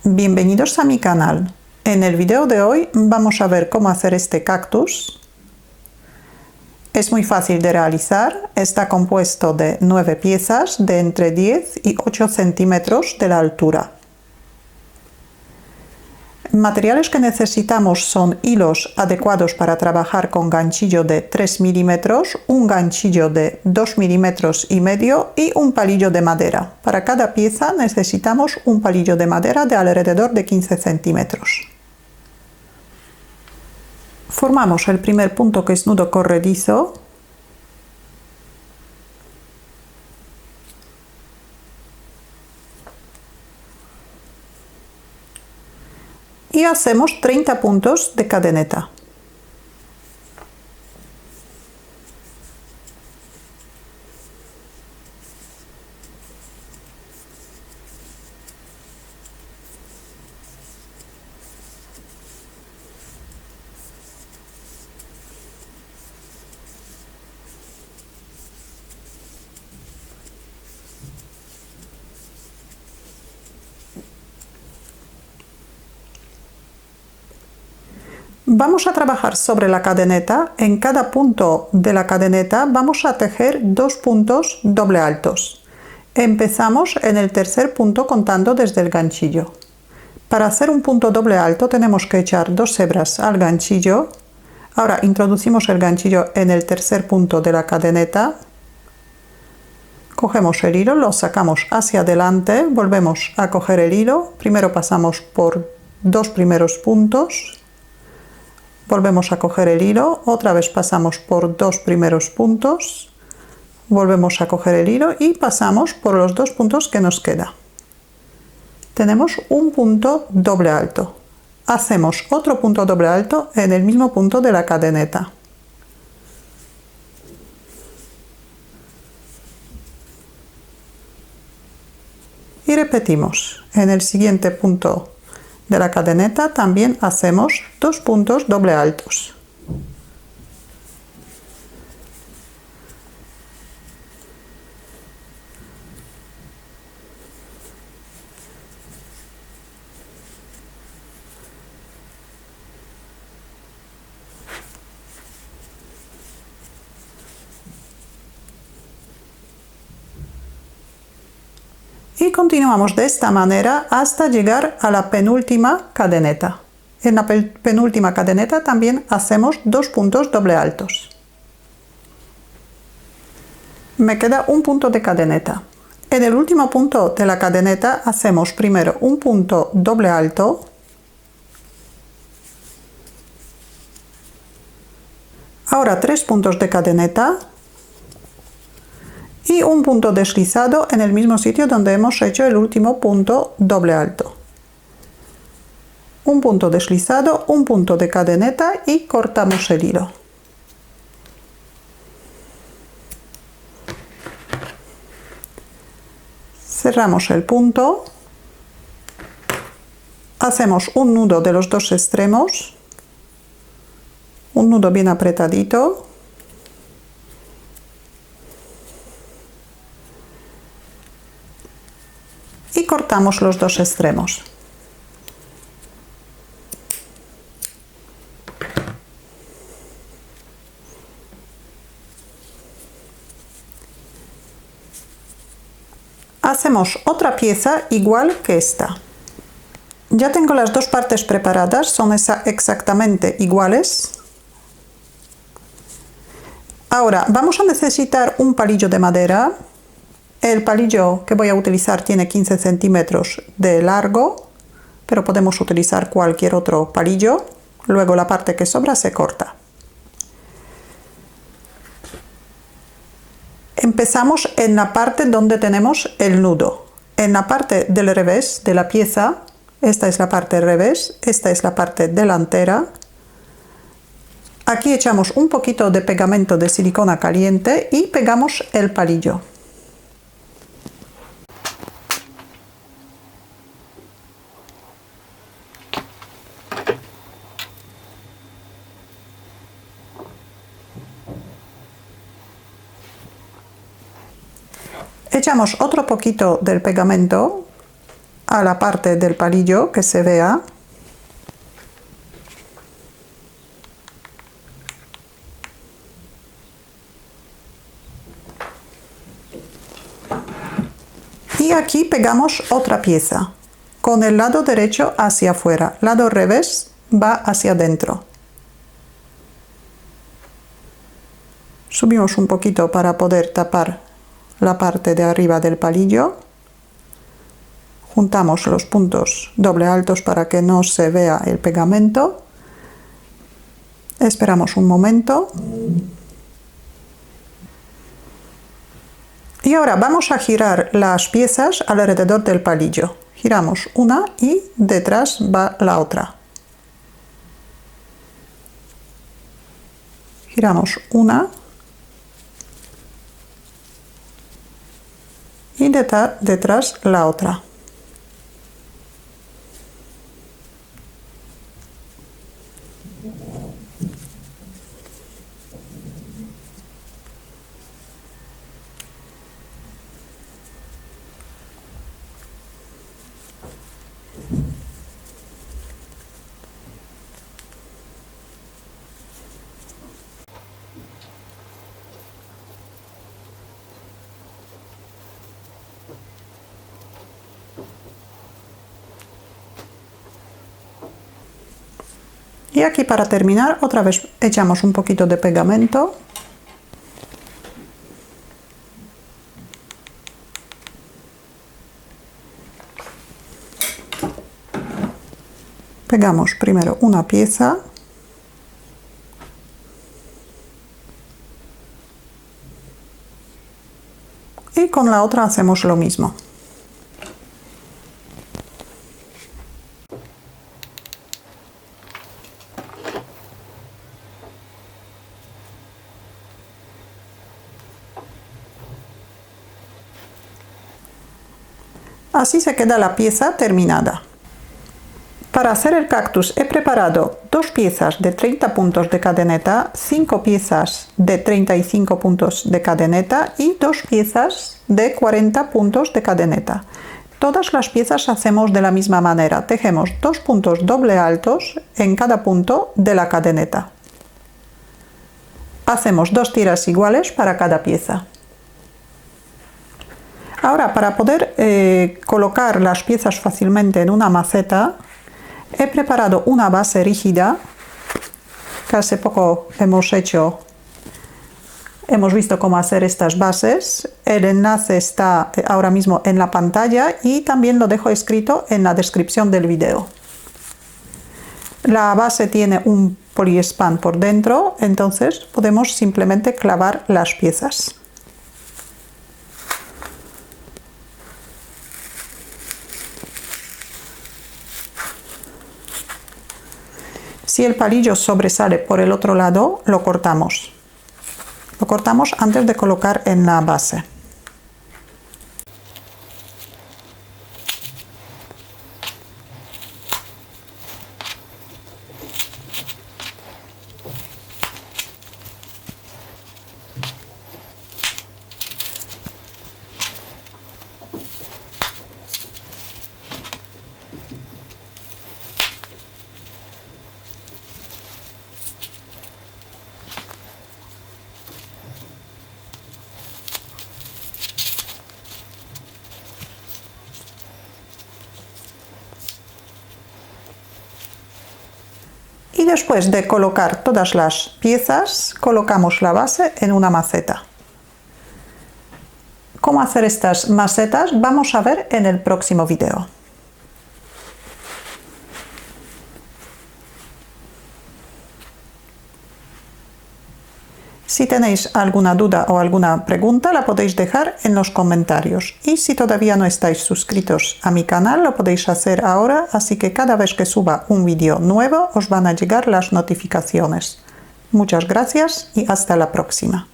Bienvenidos a mi canal. En el video de hoy vamos a ver cómo hacer este cactus. Es muy fácil de realizar, está compuesto de 9 piezas de entre 10 y 8 centímetros de la altura. Materiales que necesitamos son hilos adecuados para trabajar con ganchillo de 3 milímetros, un ganchillo de 2 milímetros y medio y un palillo de madera. Para cada pieza necesitamos un palillo de madera de alrededor de 15 centímetros. Formamos el primer punto, que es nudo corredizo. Y hacemos 30 puntos de cadeneta. Vamos a trabajar sobre la cadeneta. En cada punto de la cadeneta vamos a tejer 2 puntos doble altos. Empezamos en el tercer punto contando desde el ganchillo. Para hacer un punto doble alto tenemos que echar 2 hebras al ganchillo. Ahora introducimos el ganchillo en el tercer punto de la cadeneta. Cogemos el hilo, lo sacamos hacia adelante, volvemos a coger el hilo. Primero pasamos por 2 primeros puntos. Volvemos a coger el hilo, otra vez pasamos por 2 primeros puntos, volvemos a coger el hilo y pasamos por los 2 puntos que nos queda. Tenemos un punto doble alto. Hacemos otro punto doble alto en el mismo punto de la cadeneta. Y repetimos. En el siguiente punto de la cadeneta también hacemos 2 puntos doble altos. Y continuamos de esta manera hasta llegar a la penúltima cadeneta. En la penúltima cadeneta también hacemos 2 puntos doble altos. Me queda un punto de cadeneta. En el último punto de la cadeneta hacemos primero un punto doble alto. Ahora 3 puntos de cadeneta. Y un punto deslizado en el mismo sitio donde hemos hecho el último punto doble alto. Un punto deslizado, un punto de cadeneta y cortamos el hilo. Cerramos el punto. Hacemos un nudo de los 2 extremos. Un nudo bien apretadito. Y cortamos los 2 extremos. Hacemos otra pieza igual que esta. Ya tengo las 2 partes preparadas, son exactamente iguales. Ahora vamos a necesitar un palillo de madera. El palillo que voy a utilizar tiene 15 centímetros de largo, pero podemos utilizar cualquier otro palillo. Luego la parte que sobra se corta. Empezamos en la parte donde tenemos el nudo. En la parte del revés de la pieza, esta es la parte revés, esta es la parte delantera. Aquí echamos un poquito de pegamento de silicona caliente y pegamos el palillo. Echamos otro poquito del pegamento a la parte del palillo que se vea. Y aquí pegamos otra pieza, con el lado derecho hacia afuera, lado revés va hacia adentro. Subimos un poquito para poder tapar la parte de arriba del palillo. Juntamos los puntos doble altos para que no se vea el pegamento. Esperamos un momento. Y ahora vamos a girar las piezas alrededor del palillo. Giramos una y detrás va la otra. Giramos una y detrás la otra. Y aquí para terminar otra vez echamos un poquito de pegamento. Pegamos primero una pieza. Y con la otra hacemos lo mismo. Así se queda la pieza terminada. Para hacer el cactus he preparado 2 piezas de 30 puntos de cadeneta, 5 piezas de 35 puntos de cadeneta y 2 piezas de 40 puntos de cadeneta. Todas las piezas hacemos de la misma manera. Tejemos 2 puntos doble altos en cada punto de la cadeneta. Hacemos 2 tiras iguales para cada pieza. Ahora, para poder colocar las piezas fácilmente en una maceta, he preparado una base rígida que hace poco hemos visto cómo hacer estas bases. El enlace está ahora mismo en la pantalla y también lo dejo escrito en la descripción del vídeo. La base tiene un poliespan por dentro, entonces podemos simplemente clavar las piezas. Si el palillo sobresale por el otro lado, lo cortamos. Lo cortamos antes de colocar en la base. Y después de colocar todas las piezas, colocamos la base en una maceta. Cómo hacer estas macetas vamos a ver en el próximo video. Si tenéis alguna duda o alguna pregunta, la podéis dejar en los comentarios. Y si todavía no estáis suscritos a mi canal, lo podéis hacer ahora, así que cada vez que suba un vídeo nuevo os van a llegar las notificaciones. Muchas gracias y hasta la próxima.